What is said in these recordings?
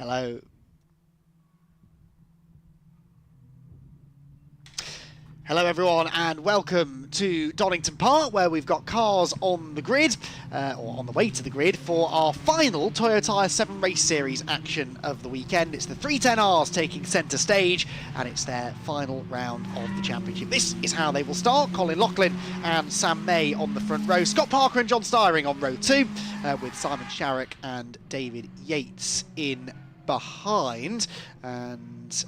Hello. Hello everyone and welcome to Donington Park, where we've got cars on the grid, or on the way to the grid, for our final Toyota 7 Race Series action of the weekend. It's the 310Rs taking centre stage, and it's their final round of the championship. This is how they will start. Colin Loughlin and Sam May on the front row. Scott Parker and John Styring on row 2, with Simon Sharrock and David Yates in behind. And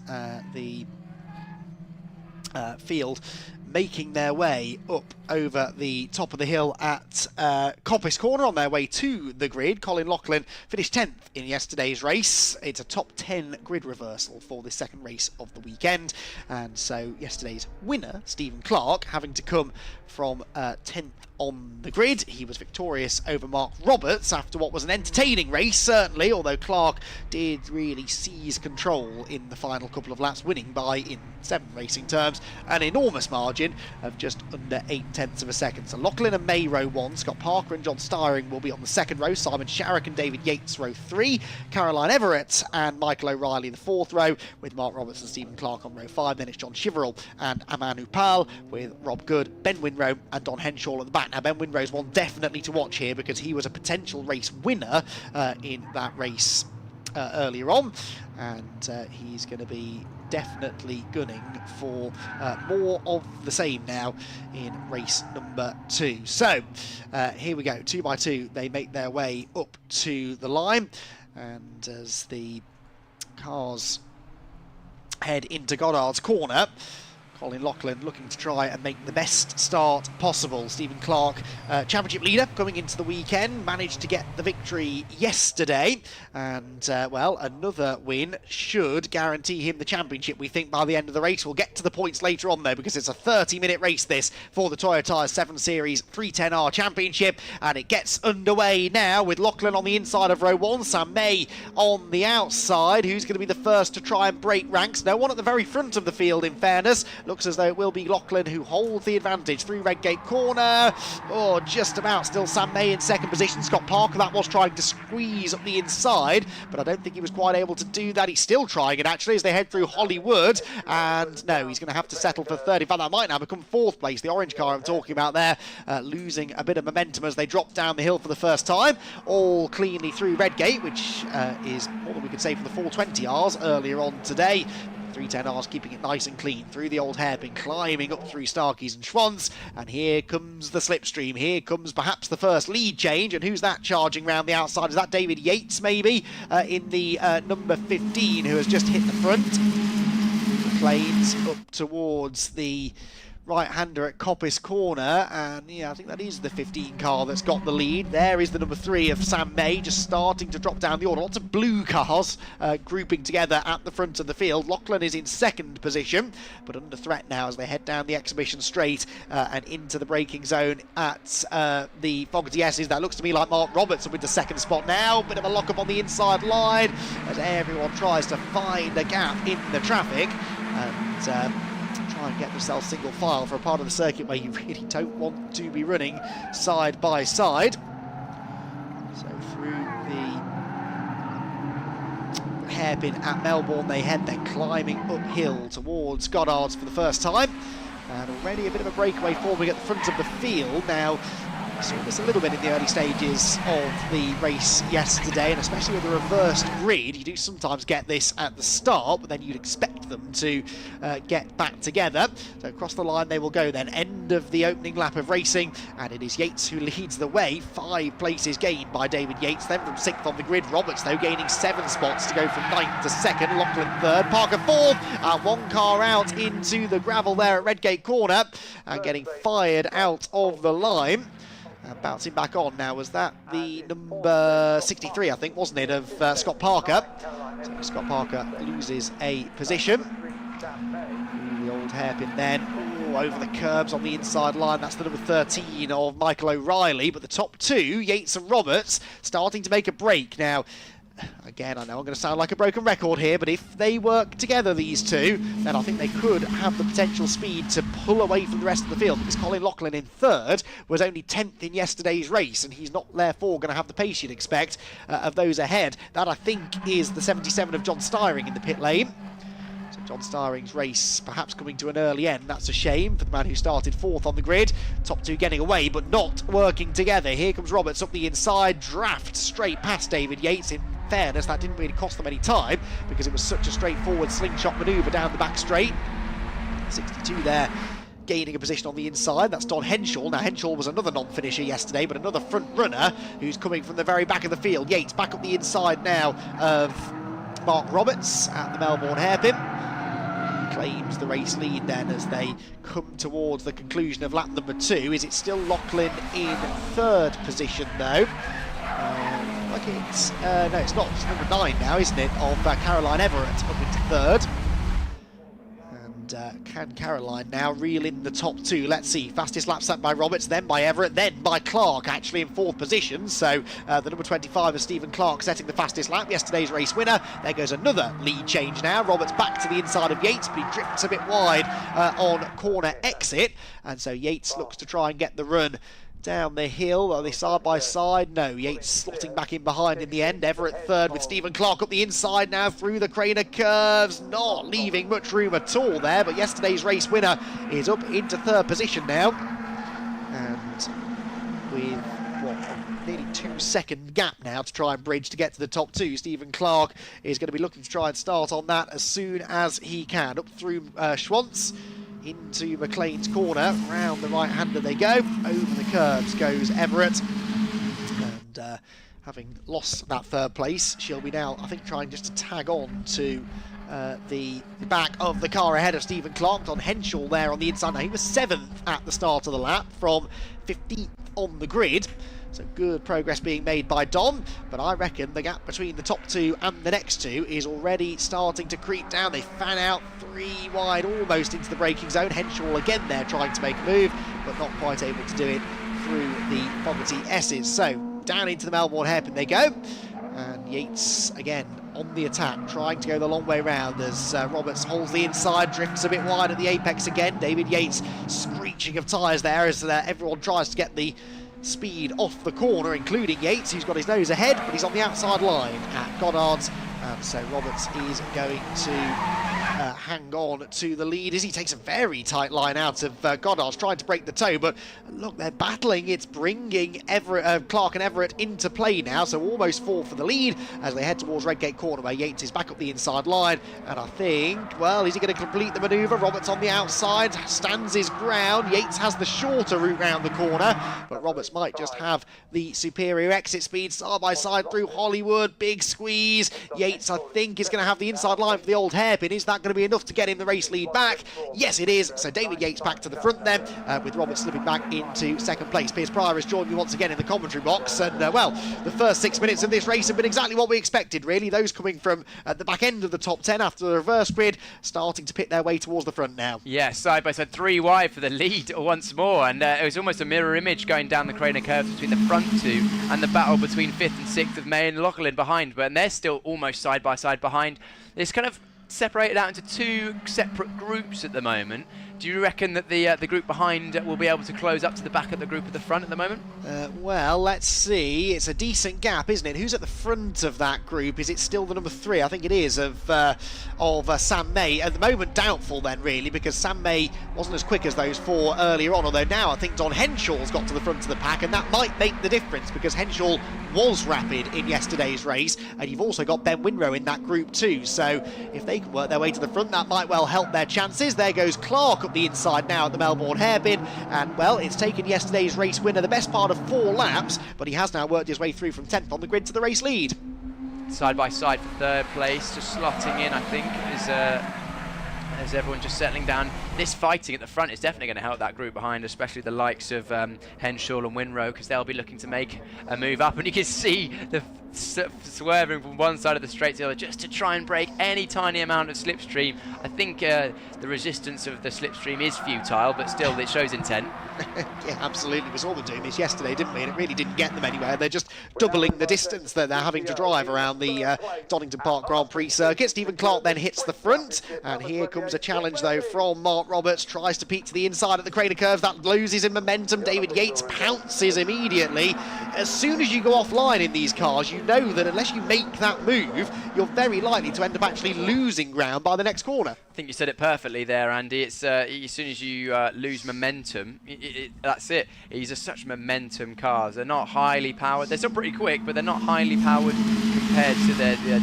the field making their way up over the top of the hill at Coppice Corner on their way to the grid. Colin Loughlin finished 10th in yesterday's race. It's a top 10 grid reversal for the second race of the weekend, and so yesterday's winner, Stephen Clark, having to come from 10th on the grid. He was victorious over Mark Roberts after what was an entertaining race, certainly, although Clark did really seize control in the final couple of laps, winning by, in 7 racing terms, an enormous margin of just under 0.8 of a second. So Loughlin and May row 1, Scott Parker and John Styring will be on the second row, Simon Sharrock and David Yates row 3, Caroline Everett and Michael O'Reilly the 4th row, with Mark Roberts and Stephen Clark on row 5. Then it's John Chiverell and Aman Upal, with Rob Good, Ben Winrow and Don Henshaw at the back. Now Ben Winrow's one definitely to watch here, because he was a potential race winner in that race earlier on, and he's going to be definitely gunning for more of the same now in race number 2. So here we go, 2 by 2 they make their way up to the line, and as the cars head into Goddard's corner, Colin Loughlin looking to try and make the best start possible. Stephen Clark, championship leader coming into the weekend, managed to get the victory yesterday, and well, another win should guarantee him the championship, we think, by the end of the race. We'll get to the points later on though, because it's a 30-minute race this for the Toyota 7 Series 310R Championship, and it gets underway now with Loughlin on the inside of row 1, Sam May on the outside. Who's going to be the first to try and break ranks? No one at the very front of the field, in fairness. Looks as though it will be Loughlin who holds the advantage through Redgate Corner. Oh, just about still Sam May in second position. Scott Parker, that was trying to squeeze up the inside, but I don't think he was quite able to do that. He's still trying it, actually, as they head through Hollywood. And no, he's going to have to settle for third. In fact, that might now become 4th place. The orange car I'm talking about there, losing a bit of momentum as they drop down the hill for the first time. All cleanly through Redgate, which is more than we could say for the 420Rs earlier on today. 310Rs keeping it nice and clean through the old hairpin, climbing up through Starkeys and Schwantz, and here comes the slipstream. Here comes perhaps the first lead change, and who's that charging round the outside? Is that David Yates, maybe, in the number 15, who has just hit the front? Planes up towards the right-hander at Coppice Corner, and yeah, I think that is the 15 car that's got the lead. There is the number 3 of Sam May, just starting to drop down the order. Lots of blue cars grouping together at the front of the field. Loughlin is in second position, but under threat now as they head down the exhibition straight and into the braking zone at the Fogarty S's. That looks to me like Mark Roberts with the second spot now. Bit of a lock-up on the inside line as everyone tries to find a gap in the traffic, and try and get themselves single file for a part of the circuit where you really don't want to be running side by side. So through the hairpin at Melbourne they head, then climbing uphill towards Goddard's for the first time, and already a bit of a breakaway forming at the front of the field. Now, I saw this a little bit in the early stages of the race yesterday, and especially with the reversed grid, you do sometimes get this at the start, but then you'd expect them to get back together. So across the line they will go then, end of the opening lap of racing, and it is Yates who leads the way. 5 places gained by David Yates. Then from 6th on the grid, Roberts though gaining 7 spots to go from 9th to 2nd. Loughlin 3rd, Parker 4th, 1 car out into the gravel there at Redgate Corner, and getting fired out of the line. Bouncing back on now, was that the number 63, I think, wasn't it, of Scott Parker? So Scott Parker loses a position. Ooh, the old hairpin then. Ooh, over the curbs on the inside line. That's the number 13 of Michael O'Reilly. But the top 2, Yates and Roberts, starting to make a break now. again, I know I'm going to sound like a broken record here, but if they work together, these two, then I think they could have the potential speed to pull away from the rest of the field, because Colin Lachlan in third was only 10th in yesterday's race, and he's not therefore going to have the pace you'd expect of those ahead. That, I think, is the 77 of John Styring in the pit lane. So John Styring's race perhaps coming to an early end. That's a shame for the man who started fourth on the grid. Top two getting away, but not working together. Here comes Roberts up the inside, draft straight past David Yates. In fairness, that didn't really cost them any time because it was such a straightforward slingshot manoeuvre down the back straight. 62 there, gaining a position on the inside. That's Don Henshaw. Now, Henshaw was another non-finisher yesterday, but another front runner who's coming from the very back of the field. Yates back up the inside now of Mark Roberts at the Melbourne Hairpin. He claims the race lead then as they come towards the conclusion of lap number 2. Is it still Lachlan in third position though? Like it's no, it's not. It's number 9 now, isn't it? Of Caroline Everett up into third. And can Caroline now reel in the top 2? Let's see. Fastest lap set by Roberts, then by Everett, then by Clark, actually in fourth position. So the number 25 is Stephen Clark setting the fastest lap, yesterday's race winner. There goes another lead change now. Roberts back to the inside of Yates, but he drifts a bit wide on corner exit. And so Yates looks to try and get the run down the hill. Are they side by side? No, Yates slotting back in behind in the end. Everett third with Stephen Clark up the inside now through the Craner curves, not leaving much room at all there, but yesterday's race winner is up into third position now. And with what, nearly 2-second gap now to try and bridge to get to the top 2, Stephen Clark is going to be looking to try and start on that as soon as he can. Up through Schwantz, into McLean's corner, round the right-hander they go, over the curves goes Everett, and having lost that third place, she'll be now, I think, trying just to tag on to the back of the car ahead of Stephen Clark. On Henshaw there on the inside. Now, he was 7th at the start of the lap from 15th on the grid. So good progress being made by Dom, but I reckon the gap between the top 2 and the next 2 is already starting to creep down. They fan out 3 wide, almost into the braking zone. Henshaw again there trying to make a move, but not quite able to do it through the Fogarty S's. So down into the Melbourne Hairpin they go, and Yates again on the attack, trying to go the long way round as Roberts holds the inside, drifts a bit wide at the apex again. David Yates screeching of tyres there as everyone tries to get the speed off the corner, including Yates, who's got his nose ahead, but he's on the outside line at Goddard's, and so Roberts is going to hang on to the lead as he takes a very tight line out of Goddard's, trying to break the toe, but look, they're battling. It's bringing Clark and Everett into play now, so almost 4 for the lead as they head towards Redgate Corner, where Yates is back up the inside line, and I think, well, is he going to complete the manoeuvre? Roberts on the outside stands his ground. Yates has the shorter route round the corner, but Roberts might just have the superior exit speed. Side by side through Hollywood, big squeeze. Yates, I think, is going to have the inside line for the old hairpin. Is that going to be enough to get him the race lead back? Yes, it is. So David Yates back to the front then, with Roberts slipping back into second place. Piers Pryor has joined me once again in the commentary box, and well, the first 6 minutes of this race have been exactly what we expected, really. Those coming from the back end of the top 10 after the reverse grid, starting to pit their way towards the front now. Yeah, side by side, 3 wide for the lead once more, and it was almost a mirror image going down the Craner curves between the front 2 and the battle between 5th and 6th of May and Lachlan behind, but they're still almost side by side behind. It's kind of separated out into 2 separate groups at the moment. Do you reckon that the group behind will be able to close up to the back of the group at the front at the moment? Well, let's see. It's a decent gap, isn't it? Who's at the front of that group? Is it still the number 3? I think it is, of Sam May. At the moment, doubtful then, really, because Sam May wasn't as quick as those 4 earlier on, although now I think Don Henshaw's got to the front of the pack, and that might make the difference, because Henshaw was rapid in yesterday's race, and you've also got Ben Winrow in that group too, so if they can work their way to the front, that might well help their chances. There goes Clark up the inside now at the Melbourne Hairpin, and well, it's taken yesterday's race winner the best part of 4 laps, but he has now worked his way through from 10th on the grid to the race lead. Side by side for third place, just slotting in, I think, as everyone just settling down. This fighting at the front is definitely going to help that group behind, especially the likes of Henshaw and Winrow, because they'll be looking to make a move up, and you can see the swerving from one side of the straight to the other just to try and break any tiny amount of slipstream. I think the resistance of the slipstream is futile, but still it shows intent. Yeah, absolutely. We saw them doing this yesterday, didn't we? And it really didn't get them anywhere. They're just doubling the distance that they're having to drive around the Donington Park Grand Prix circuit. Stephen Clark then hits the front, and here comes a challenge though from Mark Roberts. Tries to peek to the inside at the crater curves. That loses in momentum. David Yates pounces immediately. As soon as you go offline in these cars, you know that unless you make that move, you're very likely to end up actually losing ground by the next corner. I think you said it perfectly there, Andy. It's as soon as you lose momentum, that's it. These are such momentum cars. They're not highly powered. They're still pretty quick, but they're not highly powered compared to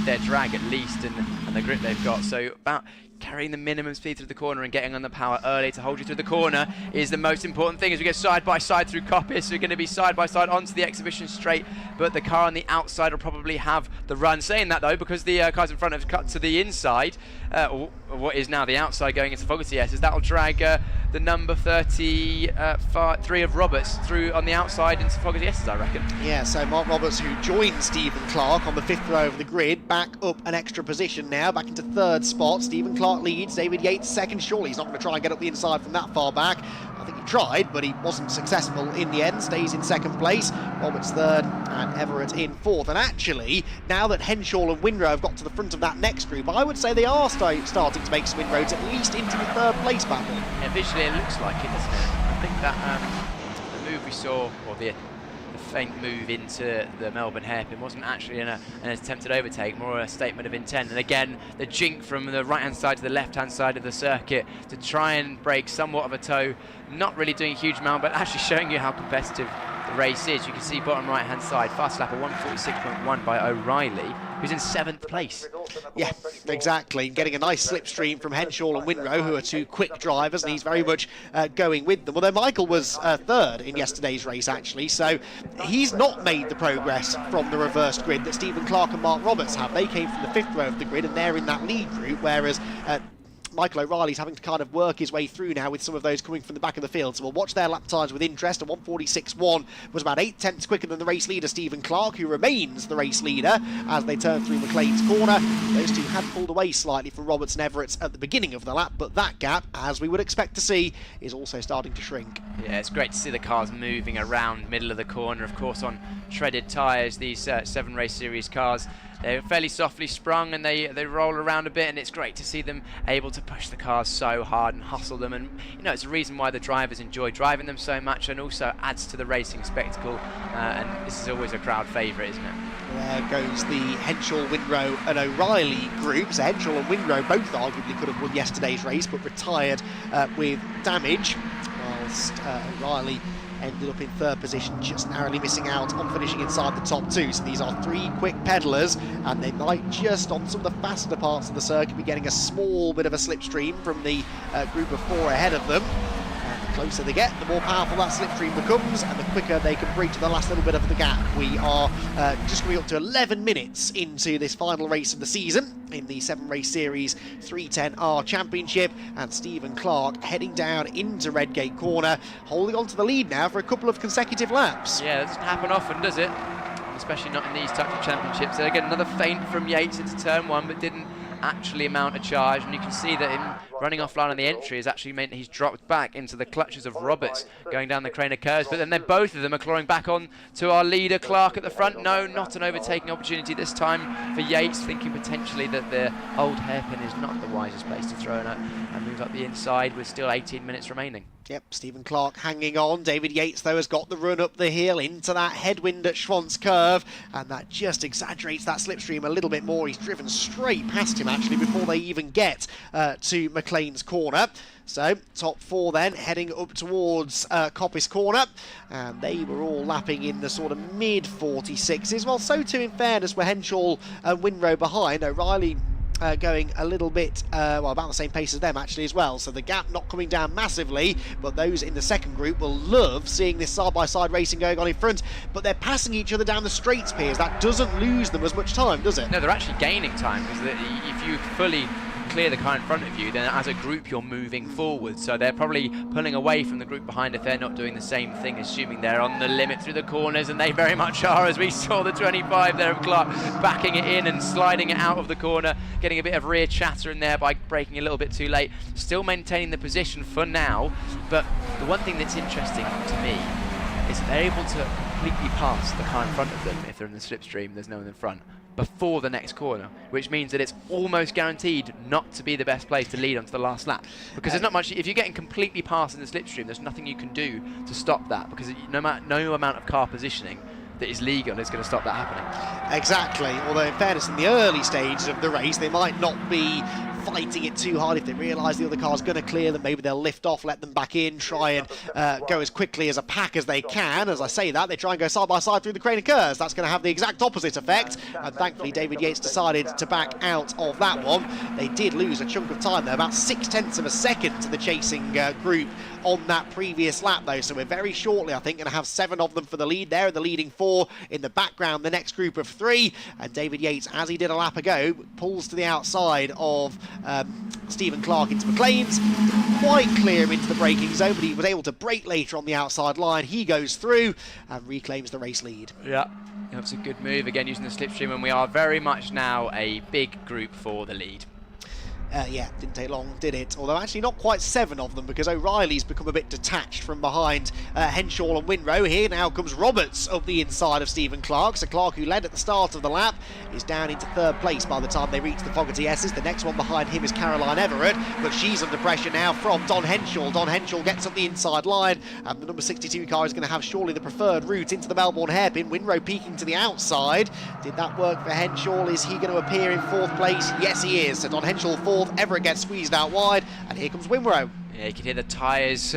their drag at least and the grip they've got. So about carrying the minimum speed through the corner and getting on the power early to hold you through the corner is the most important thing. As we get side by side through Coppice, we're going to be side by side onto the exhibition straight, but the car on the outside will probably have the run. Saying that though, because the cars in front have cut to the inside, or what is now the outside going into Fogarty S's, that'll drag the number 33 of Roberts through on the outside into Fogarty S's, I reckon. Yeah, so Mark Roberts, who joined Stephen Clark on the 5th row of the grid, back up an extra position now, back into 3rd spot. Stephen Clark leads, David Yates second. Surely he's not going to try and get up the inside from that far back. I think he tried, but he wasn't successful in the end. Stays in 2nd place. Roberts 3rd and Everett in 4th. And actually, now that Henshaw and Winrow have got to the front of that next group, I would say they are starting to make some inroads, at least into the 3rd place battle. Yeah, visually it looks like it, doesn't it? I think that the move we saw, or the faint move into the Melbourne hairpin, wasn't actually an attempted overtake, more a statement of intent. And again, the jink from the right-hand side to the left-hand side of the circuit to try and break somewhat of a toe, not really doing a huge amount, but actually showing you how competitive the race is. You can see bottom right-hand side, fast lap of 1:46.1 by O'Reilly, who's in 7th place. Yeah, exactly. Getting a nice slipstream from Henshaw and Winrow, who are two quick drivers, and he's very much going with them. Although Michael was 3rd in yesterday's race, actually, so he's not made the progress from the reversed grid that Stephen Clark and Mark Roberts have. They came from the 5th row of the grid, and they're in that lead group, whereas Michael O'Reilly's having to kind of work his way through now with some of those coming from the back of the field. So we'll watch their lap times with interest. A 1:46.1 was about 8 tenths quicker than the race leader, Stephen Clark, who remains the race leader as they turn through McLean's corner. Those two had pulled away slightly from Roberts and Everett at the beginning of the lap, but that gap, as we would expect to see, is also starting to shrink. Yeah, it's great to see the cars moving around middle of the corner, of course on treaded tyres. These 7 race series cars, they're fairly softly sprung and they roll around a bit, and it's great to see them able to push the cars so hard and hustle them. And you know, it's a reason why the drivers enjoy driving them so much, and also adds to the racing spectacle. And this is always a crowd favourite, isn't it? There goes the Henshaw, Winrow and O'Reilly group. So Henshaw and Winrow both arguably could have won yesterday's race, but retired with damage, whilst O'Reilly ended up in 3rd position, just narrowly missing out on finishing inside the top 2. So these are 3 quick pedallers, and they might just, on some of the faster parts of the circuit, be getting a small bit of a slipstream from the group of 4 ahead of them. And the closer they get, the more powerful that slipstream becomes, and the quicker they can bridge the last little bit of the gap. We are just coming up to 11 minutes into this final race of the season in the 7 race series 310R Championship, and Stephen Clark heading down into Redgate Corner, holding on to the lead now for a couple of consecutive laps. Yeah, that doesn't happen often, does it? Especially not in these types of championships. So again, another feint from Yates into turn 1, but didn't actually amount a charge, and you can see that him running offline on the entry has actually meant he's dropped back into the clutches of Roberts going down the Craner curves. But then both of them are clawing back on to our leader Clark at the front. No, not an overtaking opportunity this time for Yates, thinking potentially that the old hairpin is not the wisest place to throw in and move up the inside with still 18 minutes remaining. Yep, Stephen Clark hanging on. David Yates, though, has got the run up the hill into that headwind at Schwantz curve, and that just exaggerates that slipstream a little bit more. He's driven straight past him, actually, before they even get to McLean's corner. So, top 4 then, heading up towards Coppice Corner, and they were all lapping in the sort of mid-46s. Well, so too, in fairness, were Henshaw and Winrow behind. O'Reilly going a little bit, well, about the same pace as them actually as well, so the gap not coming down massively, but those in the second group will love seeing this side-by-side racing going on in front. But they're passing each other down the straights, Piers. That doesn't lose them as much time, does it? No, they're actually gaining time, because if you fully clear the car in front of you, then as a group you're moving forward. So they're probably pulling away from the group behind if they're not doing the same thing, assuming they're on the limit through the corners, and they very much are, as we saw the 25 there of Clark backing it in and sliding it out of the corner, getting a bit of rear chatter in there by braking a little bit too late. Still maintaining the position for now, but the one thing that's interesting to me is that they're able to completely pass the car in front of them if they're in the slipstream, there's no one in front, before the next corner, which means that it's almost guaranteed not to be the best place to lead onto the last lap, because there's not much. If you're getting completely past in the slipstream, there's nothing you can do to stop that, because no amount of car positioning that is legal is going to stop that happening. Exactly, although in fairness, in the early stages of the race, they might not be fighting it too hard. If they realise the other car's going to clear them, maybe they'll lift off, let them back in, try and go as quickly as a pack as they can. As I say that, they try and go side by side through the crane of curves. That's going to have the exact opposite effect, and thankfully David Yates decided to back out of that one. They did lose a chunk of time there, about 0.6 of a second to the chasing group on that previous lap though, so we're very shortly, I think, going to have 7 of them for the lead there, the leading 4 in the background, the next group of 3, and David Yates, as he did a lap ago, pulls to the outside of Stephen Clark into McLean's, quite clear into the braking zone, but he was able to brake later on the outside line. He goes through and reclaims the race lead. Yeah, that's a good move, again using the slipstream, and we are very much now a big group for the lead. Yeah, didn't take long, did it? Although actually not quite 7 of them, because O'Reilly's become a bit detached from behind Henshaw and Winrow. Here now comes Roberts up the inside of Stephen Clark. So Clark, who led at the start of the lap, is down into 3rd place by the time they reach the Fogarty S's. The next one behind him is Caroline Everett, but she's under pressure now from Don Henshaw. Don Henshaw gets up the inside line, and the number 62 car is going to have surely the preferred route into the Melbourne hairpin. Winrow peeking to the outside. Did that work for Henshaw? Is he going to appear in 4th place? Yes, he is. So Don Henshaw 4th. Everett gets squeezed out wide, and here comes Winrow. Yeah, you can hear the tyres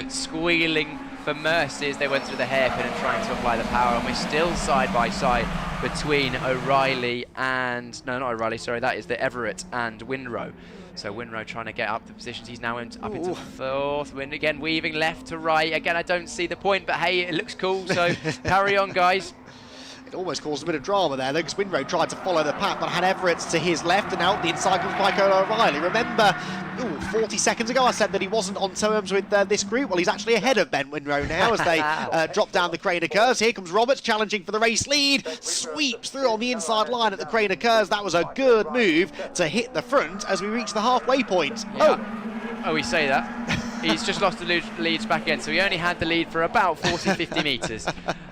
squealing for mercy as they went through the hairpin and trying to apply the power, and we're still side by side between O'Reilly and, no, not O'Reilly, sorry, that is the Everett and Winrow. So Winrow trying to get up the positions. He's now up into 4th. Again, weaving left to right. Again, I don't see the point, but hey, it looks cool, so carry on, guys. It almost caused a bit of drama there, though, because Winrow tried to follow the pack, but had Everett to his left, and out the inside comes Michael O'Reilly. Remember, 40 seconds ago I said that he wasn't on terms with this group. Well, he's actually ahead of Ben Winrow now as they drop down the crane of curves. Here comes Roberts challenging for the race lead, sweeps through on the inside line at the crane of curves. That was a good move to hit the front as we reach the halfway point. Yeah. Oh, we say that. He's just lost the leads back again, so he only had the lead for about 40-50 metres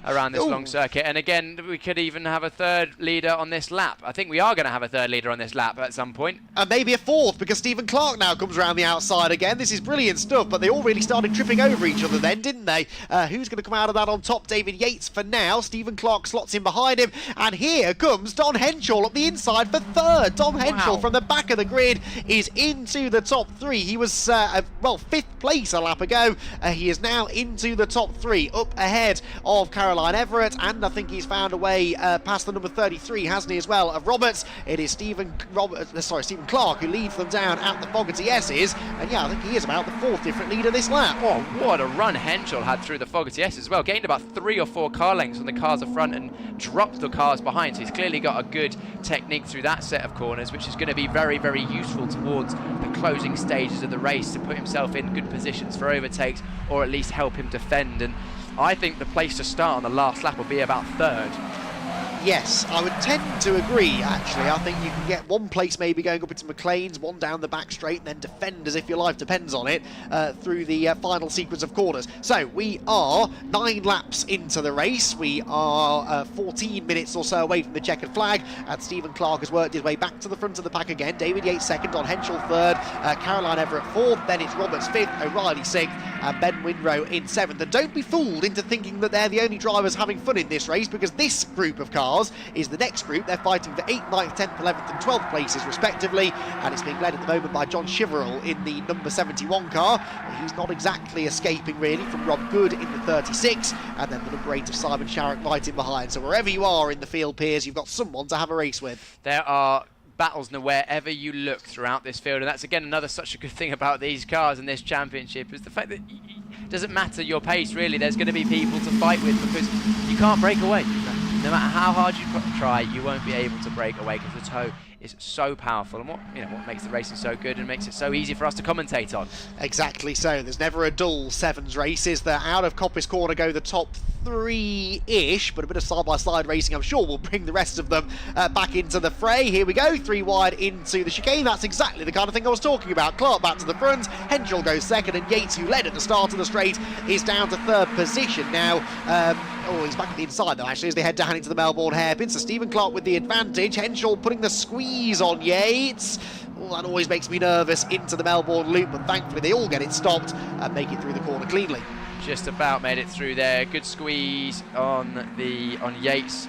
around this long circuit. And again, we could even have a 3rd leader on this lap. I think we are going to have a 3rd leader on this lap at some point. And maybe a 4th, because Stephen Clark now comes around the outside again. This is brilliant stuff, but they all really started tripping over each other then, didn't they? Who's going to come out of that on top? David Yates for now. Stephen Clark slots in behind him, and here comes Don Henshaw up the inside for 3rd. Don Henshaw from the back of the grid is into the top 3. He was, 5th place a lap ago. He is now into the top 3, up ahead of Caroline Everett, and I think he's found a way past the number 33, hasn't he, as well, of Roberts. It is Stephen Clark who leads them down at the Fogarty S's, and yeah, I think he is about the 4th different leader this lap. Oh, what a run Henshaw had through the Fogarty S as well. Gained about 3 or 4 car lengths on the cars at front and dropped the cars behind, so he's clearly got a good technique through that set of corners, which is going to be very, very useful towards the closing stages of the race to put himself in good positions for overtakes, or at least help him defend. And I think the place to start on the last lap will be about 3rd. Yes, I would tend to agree, actually. I think you can get 1 place maybe going up into McLean's, 1 down the back straight, and then defend as if your life depends on it through the final sequence of corners. So we are 9 laps into the race. We are 14 minutes or so away from the checkered flag, and Stephen Clark has worked his way back to the front of the pack again. David Yates 2nd, on Henshaw 3rd, Caroline Everett 4th, then it's Roberts 5th, O'Reilly 6th, and Ben Winrow in 7th. And don't be fooled into thinking that they're the only drivers having fun in this race, because this group of cars is the next group. They're fighting for 8th, 9th, 10th, 11th and 12th places respectively, and it's being led at the moment by John Chiverell in the number 71 car. He's not exactly escaping really from Rob Good in the 36, and then the number 8 of Simon Sharrock right in behind. So wherever you are in the field, Piers, you've got someone to have a race with. There are battles now wherever you look throughout this field, and that's again another such a good thing about these cars in this championship, is the fact that it doesn't matter your pace really. There's going to be people to fight with, because you can't break away. No matter how hard you try, you won't be able to break away, because the toe is so powerful, and what makes the racing so good and makes it so easy for us to commentate on. Exactly so. There's never a dull sevens race, is there? Out of Coppice Corner go the top three-ish, but a bit of side-by-side racing, I'm sure, will bring the rest of them back into the fray. Here we go, 3 wide into the chicane. That's exactly the kind of thing I was talking about. Clark back to the front, Henschel goes second, and Yates, who led at the start of the straight, is down to third position now. He's back at the inside though, actually, as they head down into the Melbourne hairpin. So Stephen Clark with the advantage. Henschel putting the squeeze on Yates. Oh, that always makes me nervous into the Melbourne loop, but thankfully they all get it stopped and make it through the corner cleanly. Just about made it through there. Good squeeze on Yates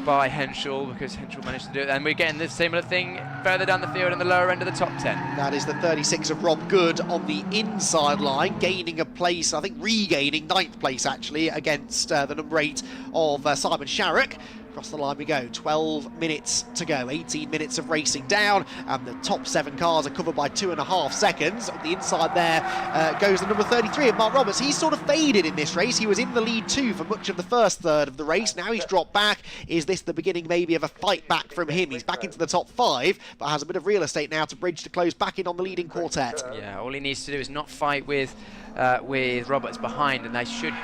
by Henschel, because Henschel managed to do it, and we're getting the similar thing further down the field in the lower end of the top 10. That is the 36 of Rob Good on the inside line, gaining a place, I think regaining 9th place actually, against the number 8 of Simon Sharrock. Across the line we go, 12 minutes to go, 18 minutes of racing down, and the top 7 cars are covered by 2.5 seconds. On the inside there goes the number 33 of Mark Roberts. He's sort of faded in this race. He was in the lead too for much of the first third of the race. Now he's dropped back. Is this the beginning maybe of a fight back from him? He's back into the top 5, but has a bit of real estate now to bridge to close back in on the leading quartet. Yeah, all he needs to do is not fight with Roberts behind, and they should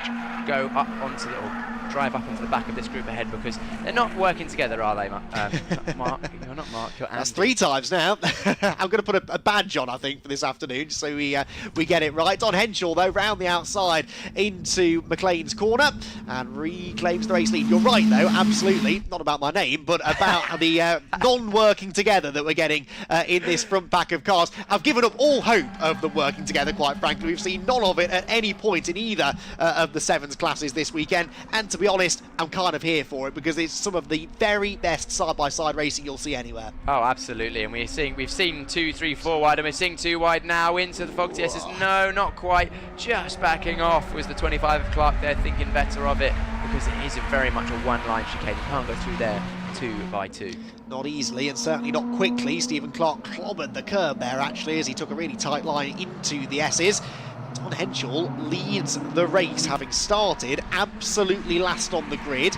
go up onto drive up into the back of this group ahead, because they're not working together, are they, Mark? You're not Mark, you're Andy. That's 3 times now. I'm going to put a badge on, I think, for this afternoon, so we get it right. Don Henschel, though, round the outside into McLean's corner and reclaims the race lead. You're right, though, absolutely. Not about my name, but about the non-working together that we're getting in this front pack of cars. I've given up all hope of them working together, quite frankly. We've seen none of it at any point in either of the sevens classes this weekend, and to be honest, I'm kind of here for it, because it's some of the very best side-by-side racing you'll see anywhere. Oh, absolutely, and we've seen 2, 3, 4 wide, and we're seeing 2 wide now into the Fog TSs. No, not quite, just backing off. Was the 25 of Clark there thinking better of it, because it is very much a one-line chicane. You can't go through there 2 by 2. Not easily, and certainly not quickly. Stephen Clark clobbered the curb there, actually, as he took a really tight line into the S's. Don Henschel leads the race, having started absolutely last on the grid,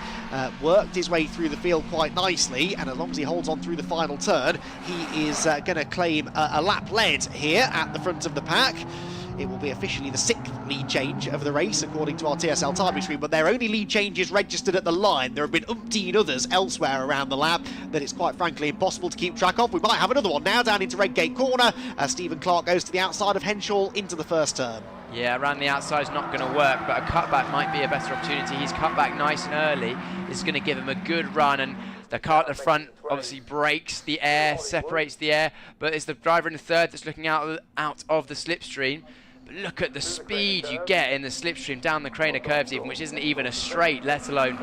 worked his way through the field quite nicely, and as long as he holds on through the final turn, he is going to claim a lap lead here at the front of the pack. It will be officially the 6th lead change of the race, according to our TSL timing screen, but there are only lead changes registered at the line. There have been umpteen others elsewhere around the lap that it's quite frankly impossible to keep track of. We might have another one now down into Redgate Corner as Stephen Clark goes to the outside of Henschel into the first turn. Yeah, around the outside is not going to work, but a cutback might be a better opportunity. He's cut back nice and early. This is going to give him a good run, and the car at the front obviously breaks the air, separates the air, but it's the driver in the third that's looking out of the slipstream. Look at the speed you get in the slipstream down the Craner curves, even, which isn't even a straight, let alone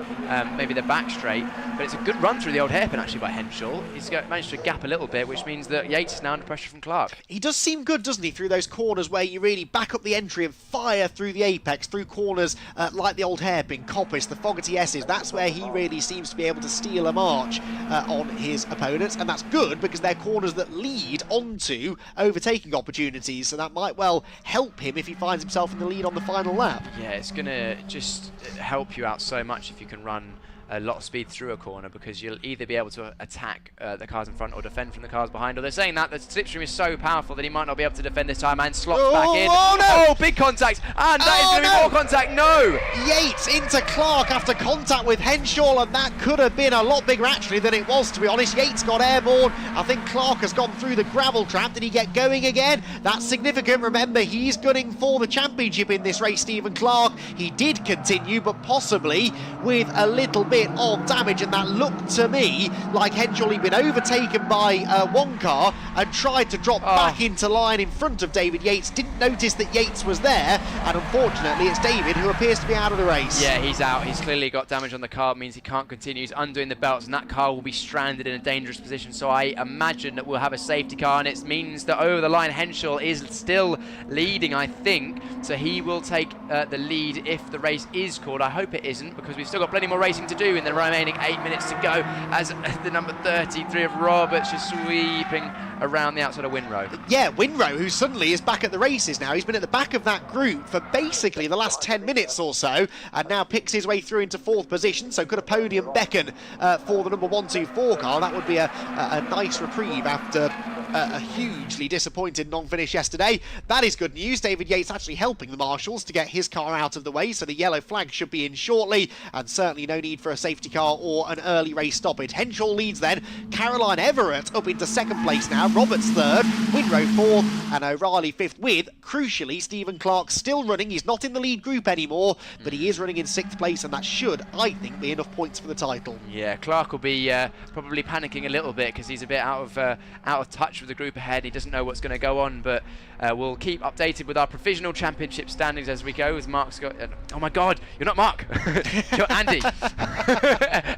maybe the back straight. But it's a good run through the old hairpin actually by Henschel. He's managed to gap a little bit, which means that Yates is now under pressure from Clark. He does seem good, doesn't he, through those corners where you really back up the entry and fire through the apex, through corners like the old hairpin, Coppice, the Fogarty S's. That's where he really seems to be able to steal a march on his opponents, and that's good because they're corners that lead onto overtaking opportunities, so that might well help him if he finds himself in the lead on the final lap. Yeah, it's going to just help you out so much if you can run a lot of speed through a corner, because you'll either be able to attack the cars in front or defend from the cars behind. Or they're saying that the slipstream is so powerful that he might not be able to defend this time, and slots back in. Oh, no! Oh, big contact! And that is going to be more contact. No! Yates into Clark after contact with Henschel, and that could have been a lot bigger actually than it was, to be honest. Yates got airborne. I think Clark has gone through the gravel trap. Did he get going again? That's significant. Remember, he's gunning for the championship in this race, Stephen Clark. He did continue, but possibly with a little bit of damage, and that looked to me like Henschel had been overtaken by one car and tried to drop back into line in front of David Yates. Didn't notice that Yates was there, and unfortunately it's David who appears to be out of the race. Yeah, he's out. He's clearly got damage on the car. It means he can't continue. He's undoing the belts, and that car will be stranded in a dangerous position. So I imagine that we'll have a safety car, and it means that over the line Henschel is still leading, I think. So he will take the lead if the race is called. I hope it isn't, because we've still got plenty more racing to do. in the remaining 8 minutes to go, as the number 33 of Roberts is sweeping around the outside of Winrow. Yeah, Winrow, who suddenly is back at the races now. He's been at the back of that group for basically the last 10 minutes or so, and now picks his way through into 4th position. So could a podium beckon for the number 124 car? That would be a nice reprieve after a hugely disappointed non-finish yesterday. That is good news. David Yates actually helping the marshals to get his car out of the way, so the yellow flag should be in shortly, and certainly no need for a safety car or an early race stoppage. Henshaw leads then. Caroline Everett up into 2nd place now. Roberts 3rd, Winrow 4th, and O'Reilly 5th, with, crucially, Stephen Clark still running. He's not in the lead group anymore, but he is running in 6th place, and that should, I think, be enough points for the title. Yeah, Clark will be probably panicking a little bit because he's a bit out of touch with the group ahead. He doesn't know what's going to go on, but we'll keep updated with our provisional championship standings as we go. As Mark's got, oh my God, you're not Mark, you're Andy.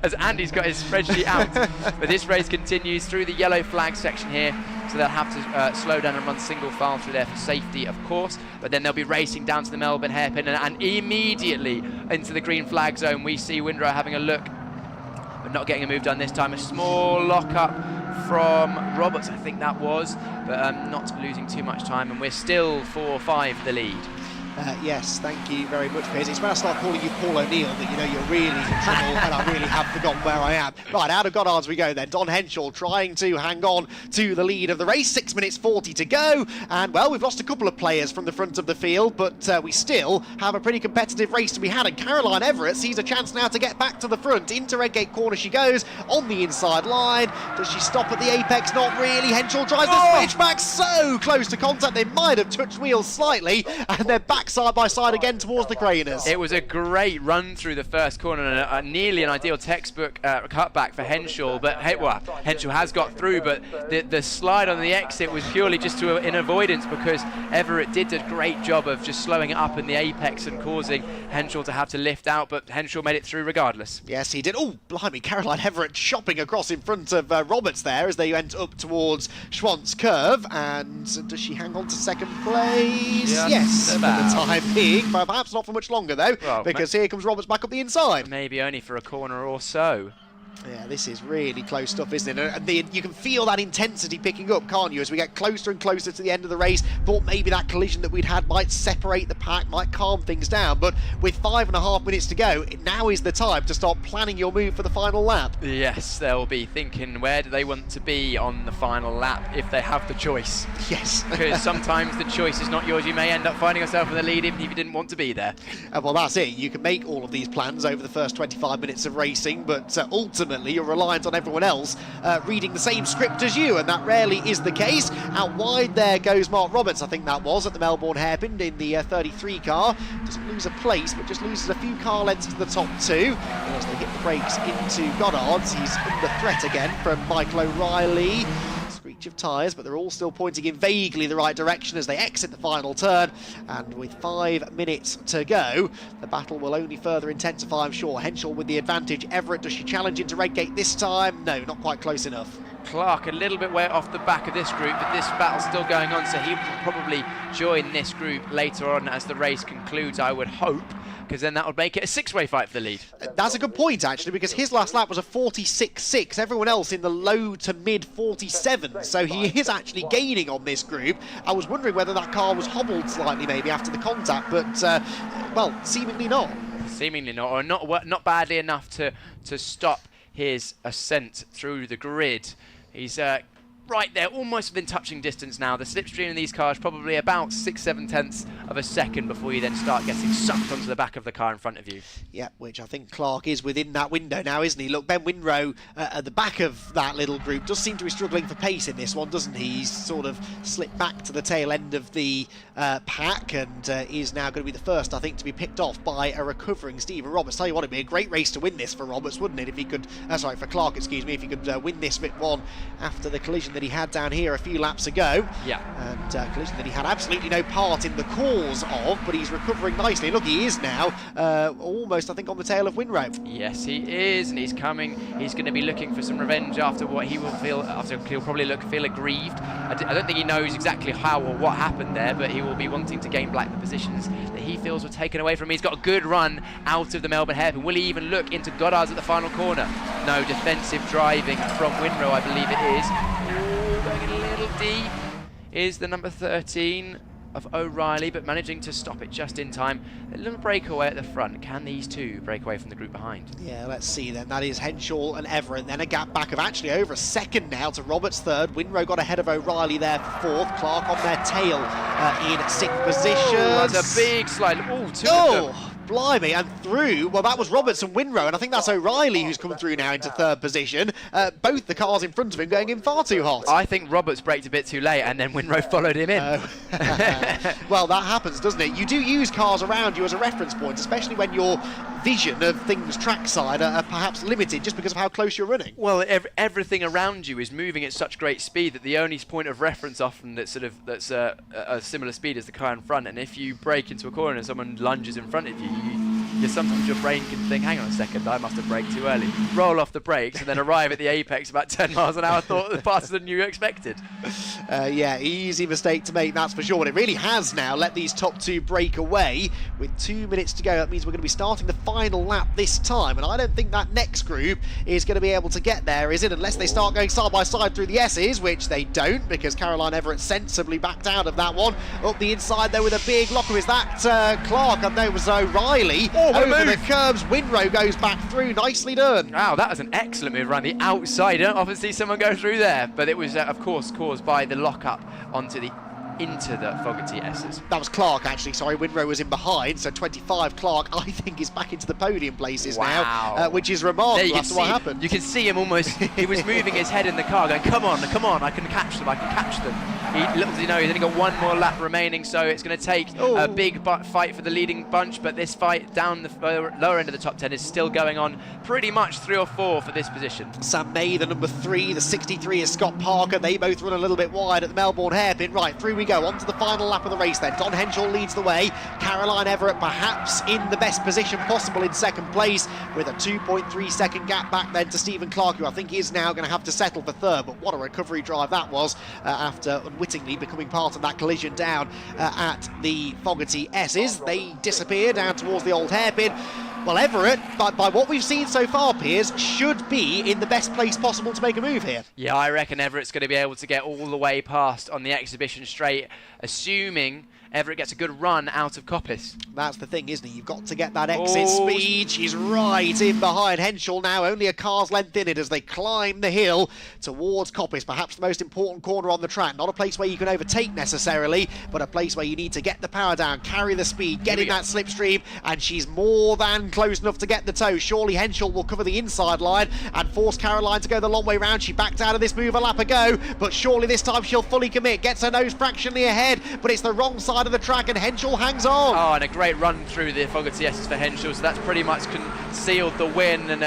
As Andy's got his spreadsheet out. But this race continues through the yellow flag section here, so they'll have to slow down and run single file through there for safety, of course. But then they'll be racing down to the Melbourne hairpin, and immediately into the green flag zone. We see Winrow having a look, but not getting a move done this time. A small lock-up from Roberts, I think that was, but not losing too much time, and we're still 4-5 the lead. Yes, thank you very much, Piers. It's when I start calling you Paul O'Neill that you know you're really in trouble, and I really have forgotten where I am. Right, out of Goddard's we go then. Don Henshaw trying to hang on to the lead of the race. 6 minutes 40 to go, and well, we've lost a couple of players from the front of the field, but we still have a pretty competitive race to be had, and Caroline Everett sees a chance now to get back to the front. Into Redgate corner she goes, on the inside line. Does she stop at the apex? Not really. Henshaw tries to switch back, so close to contact. They might have touched wheels slightly, and they're back side by side again towards the Craners. It was a great run through the first corner, and nearly an ideal textbook cutback for Henshaw, but Henshaw has got through, but the slide on the exit was purely just in avoidance, because Everett did a great job of just slowing it up in the apex and causing Henshaw to have to lift out, but Henshaw made it through regardless. Yes, he did. Oh, blimey, Caroline Everett chopping across in front of Roberts there as they went up towards Schwantz Curve, and does she hang on to 2nd place? Yes, for the time being, but perhaps not for much longer though, because here comes Roberts back up the inside. Maybe only for a corner or so. Yeah, this is really close stuff, isn't it? And you can feel that intensity picking up, can't you, as we get closer and closer to the end of the race. Thought maybe that collision that we'd had might separate the pack, might calm things down, but with 5.5 minutes to go, now is the time to start planning your move for the final lap. Yes, they'll be thinking, where do they want to be on the final lap if they have the choice? Yes. Because sometimes the choice is not yours. You may end up finding yourself in the lead even if you didn't want to be there. Well, that's it. You can make all of these plans over the first 25 minutes of racing, but ultimately you're reliant on everyone else reading the same script as you, and that rarely is the case. Out wide there goes Mark Roberts, I think that was, at the Melbourne hairpin in the 33 car. Doesn't lose a place, but just loses a few car lengths to the top two. And as they hit the brakes into Goddard's, he's under threat again from Michael O'Reilly. Screech of tyres, but they're all still pointing in vaguely the right direction as they exit the final turn, and with 5 minutes to go, the battle will only further intensify, I'm sure. Henshaw with the advantage. Everett, does she challenge into Redgate this time? No, not quite close enough. Clark a little bit way off the back of this group, but this battle's still going on, so he will probably join this group later on as the race concludes, I would hope, because then that would make it a 6-way fight for the lead. That's a good point, actually, because his last lap was a 46.6. Everyone else in the low to mid 47s, so he is actually gaining on this group. I was wondering whether that car was hobbled slightly maybe after the contact, but, well, seemingly not. Seemingly not, or not badly enough to stop his ascent through the grid. He's right there, almost within touching distance now. The slipstream in these cars probably about 6-7 tenths of a second before you then start getting sucked onto the back of the car in front of you. Yeah, which I think Clark is within that window now, isn't he? Look, Ben Winrow at the back of that little group does seem to be struggling for pace in this one, doesn't he? He's sort of slipped back to the tail end of the pack, and is now going to be the first, I think, to be picked off by a recovering Stephen Roberts. Tell you what, it'd be a great race to win this for Roberts, wouldn't it? If he could, sorry, for Clark, excuse me, if he could win this bit one after the collision that he had down here a few laps ago. Yeah. And a collision that he had absolutely no part in the cause of, but he's recovering nicely. Look, he is now almost, I think, on the tail of Winrow. Yes, he is, and he's coming. He's going to be looking for some revenge after what he will feel. After he'll probably feel aggrieved. I don't think he knows exactly how or what happened there, but he will be wanting to gain back the positions that he feels were taken away from him. He's got a good run out of the Melbourne hairpin. Will he even look into Goddard's at the final corner? No, defensive driving from Winrow, I believe it is. Ooh, going a little deep is the number 13 of O'Reilly, but managing to stop it just in time. A little breakaway at the front. Can these two break away from the group behind? Yeah, let's see then. That is Henshaw and Everett. Then a gap back of actually over a second now to Roberts third. Winrow got ahead of O'Reilly there for fourth. Clark on their tail in sixth position. That's a big slide. Ooh, two of them. Blimey, and through, well, that was Roberts and Winrow, and I think that's O'Reilly who's come through now into third position. Both the cars in front of him going in far too hot. I think Roberts braked a bit too late, and then Winrow followed him in. Well, that happens, doesn't it? You do use cars around you as a reference point, especially when your vision of things trackside are perhaps limited just because of how close you're running. Well, everything around you is moving at such great speed that the only point of reference often that's a similar speed as the car in front, and if you brake into a corner and someone lunges in front of you, sometimes your brain can think, hang on a second, I must have braked too early. Roll off the brakes and then arrive at the apex about 10 miles an hour faster than you expected. Yeah, easy mistake to make, that's for sure. But it really has now let these top two break away with 2 minutes to go. That means we're going to be starting the final lap this time, and I don't think that next group is going to be able to get there, is it? Unless they start going side by side through the S's, which they don't, because Caroline Everett sensibly backed out of that one. Up the inside though with a big locker. Is that Clark? I know it was O'Reilly. Over the curbs, Winrow goes back through. Nicely done. Wow, that was an excellent move around the outside. You don't often see someone go through there, but it was, of course, caused by the lock-up into the Fogarty S's. That was Clark, actually. Sorry, Winrow was in behind, so 25 Clark, I think, is back into the podium places now, which is remarkable after what happened. You can see him almost, he was moving his head in the car going, come on, I can catch them, I can catch them. Little does he know, he's only got one more lap remaining, so it's going to take a big fight for the leading bunch, but this fight down the lower end of the top 10 is still going on, pretty much 3 or 4 for this position. Sam May, the number 3, the 63 is Scott Parker. They both run a little bit wide at the Melbourne hairpin. Right, through we go, on to the final lap of the race then. Don Henshaw leads the way. Caroline Everett perhaps in the best position possible in second place, with a 2.3 second gap back then to Stephen Clark, who I think is now going to have to settle for third. But what a recovery drive that was after unwittingly becoming part of that collision down at the Fogarty S's. They disappear down towards the old hairpin. Well, Everett, by what we've seen so far, Piers, should be in the best place possible to make a move here. Yeah, I reckon Everett's going to be able to get all the way past on the exhibition straight, assuming Everett gets a good run out of Coppice. That's the thing, isn't it? You've got to get that exit speed. She's right in behind Henshaw now, only a car's length in it as they climb the hill towards Coppice, perhaps the most important corner on the track. Not a place where you can overtake necessarily, but a place where you need to get the power down, carry the speed, get in that slipstream, and she's more than close enough to get the toe. Surely Henshaw will cover the inside line and force Caroline to go the long way round. She backed out of this move a lap ago, but surely this time she'll fully commit. Gets her nose fractionally ahead, but it's the wrong side of the track and Henshaw hangs on. Oh, and a great run through the Fogarty S's for Henshaw, so that's pretty much sealed the win, and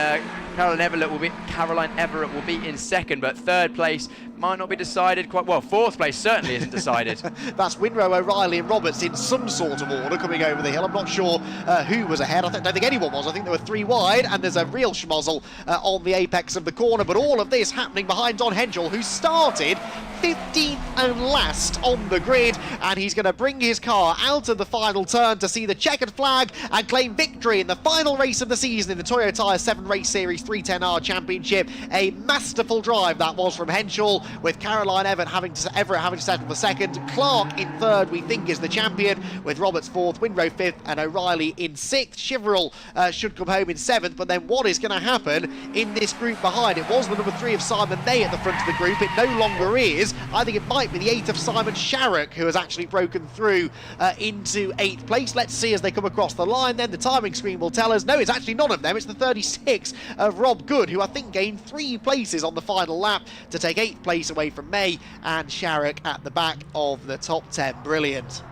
Caroline Everett will be in second, but third place might not be decided quite well. Fourth place certainly isn't decided. That's Winrow, O'Reilly and Roberts in some sort of order coming over the hill. I'm not sure who was ahead. I don't think anyone was. I think there were 3 wide, and there's a real schmozzle on the apex of the corner, but all of this happening behind Don Henshaw, who started 15th and last on the grid, and he's going to bring his car out of the final turn to see the checkered flag and claim victory in the final race of the season in the Toyo Tyre 7 Race Series 310R Championship. A masterful drive that was from Henshaw, with Caroline Everett having to settle for second. Clark in third, we think, is the champion, with Roberts fourth, Winrow fifth, and O'Reilly in sixth. Chiverell should come home in seventh, but then what is going to happen in this group behind? It was the number 3 of Simon May at the front of the group. It no longer is. I think it might be the 8 of Simon Sharrock who has actually broken through into 8th place. Let's see as they come across the line then. The timing screen will tell us. No, it's actually none of them. It's the 36 of Rob Good, who I think gained 3 places on the final lap to take 8th place away from May, and Sharrock at the back of the top 10. Brilliant.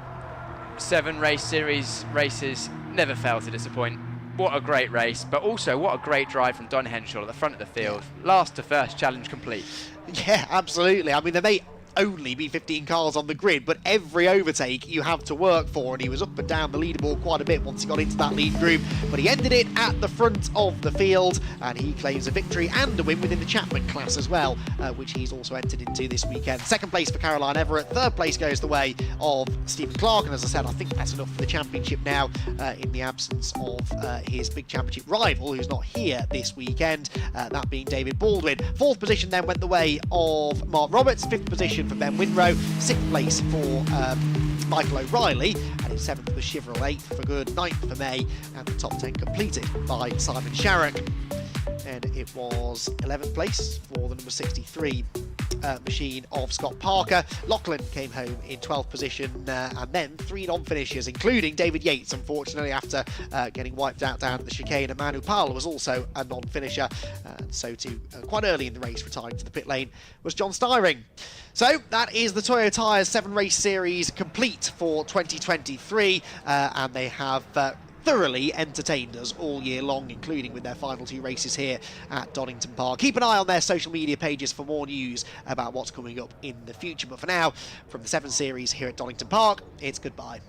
7 race series races never fail to disappoint. what a great race, but also what a great drive from Don Henshaw at the front of the field. Last to first, challenge complete. Yeah, absolutely. I mean, there may only be 15 cars on the grid, but every overtake you have to work for, and he was up and down the leaderboard quite a bit once he got into that lead group, but he ended it at the front of the field, and he claims a victory and a win within the Chapman class as well, which he's also entered into this weekend. Second place for Caroline Everett, third place goes the way of Stephen Clark, and as I said, I think that's enough for the championship now, in the absence of his big championship rival, who's not here this weekend, that being David Baldwin. Fourth position then went the way of Mark Roberts, fifth position for Ben Winrow, sixth place for Michael O'Reilly, and in seventh was Chevrolet for good, ninth for May, and the top 10 completed by Simon Sharrock. And it was 11th place for the number 63 machine of Scott Parker. Lachlan came home in 12th position, and then 3 non-finishers, including David Yates, unfortunately, after getting wiped out down at the chicane. And Manu Pal was also a non-finisher, and so too, quite early in the race, retiring to the pit lane, was John Styring. So that is the Toyo Tyres 7-race series complete for 2023, and they have thoroughly entertained us all year long, including with their final 2 races here at Donington Park. Keep an eye on their social media pages for more news about what's coming up in the future. But for now, from the 7 series here at Donington Park, it's goodbye.